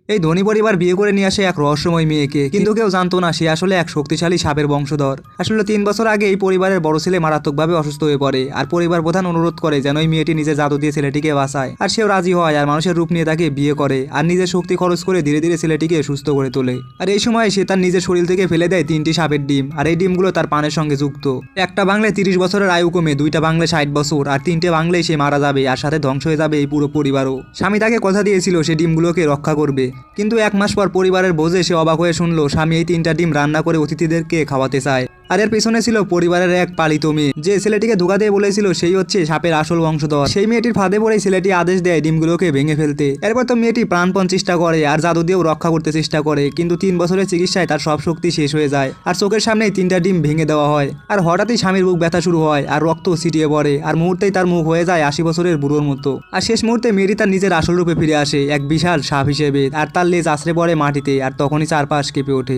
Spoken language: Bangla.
এই ধনী পরিবার বিয়ে করে নিয়ে আসে এক রহস্যময় মেয়েকে, কিন্তু কেউ জানতো না সে আসলে এক শক্তিশালী সাপের বংশধর। আসলে 3 বছর আগে এই পরিবারের বড় ছেলে মারাত্মকভাবে অসুস্থ হয়ে পড়ে, আর পরিবার প্রধান অনুরোধ করে যেন ওই মেয়েটি নিজের জাদু দিয়ে ছেলেটিকে বাঁচায়। আর সেও রাজি হয় আর মানুষের রূপ নিয়ে তাকে বিয়ে করে আর নিজের শক্তি খরচ করে ধীরে ধীরে ছেলেটিকে সুস্থ করে তোলে। আর এই সময় সে তার নিজের শরীর থেকে ফেলে দেয় 3টি সাপের ডিম, আর এই ডিমগুলো তার পানের সঙ্গে যুক্ত। একটা বাংলায় 30 বছরের আয়ু কমে, 2টা বাংলায় 60 বছর, আর 3টে বাংলায় সে মারা যাবে, আর সাথে ধ্বংস হয়ে যাবে এই পুরো পরিবারও। স্বামী তাকে কথা দিয়েছিল সে ডিমগুলোকে রক্ষা করবে, কিন্তু 1 মাস পর পরিবারের বোঝে সে অবাক হয়ে শুনলো স্বামী এই 3টা ডিম রান্না করে অতিথিদেরকে খাওয়াতে চায়। আর এর পিছনে ছিল পরিবারের এক পালিত মেয়ে, যে ছেলেটিকে ধোঁকা দিয়ে বলেছিল সেই হচ্ছে সাপের আসল বংশধর। সেই মেয়েটির ফাঁদে পড়ে ছেলেটি আদেশ দেয় ডিমগুলোকে ভেঙে ফেলতে। এরপর তো মেয়েটি প্রাণপণ চেষ্টা করে আর জাদু দিয়েও রক্ষা করতে চেষ্টা করে, কিন্তু 3 বছরের চিকিৎসায় তার সব শক্তি শেষ হয়ে যায় আর চোখের সামনেই 3টা ডিম ভেঙে দেওয়া হয়। আর হঠাৎই স্বামীর বুক ব্যথা শুরু হয় আর রক্ত ছিটিয়ে পড়ে, আর মুহূর্তেই তার মুখ হয়ে যায় 80 বছরের বুড়োর মতো। আর শেষ মুহূর্তে মেয়েটি তার নিজের আসল রূপে ফিরে আসে, এক বিশাল সাপ হিসেবে, আর তার লেজ আছড়ে পড়ে মাটিতে, আর তখনই চারপাশ কেঁপে ওঠে।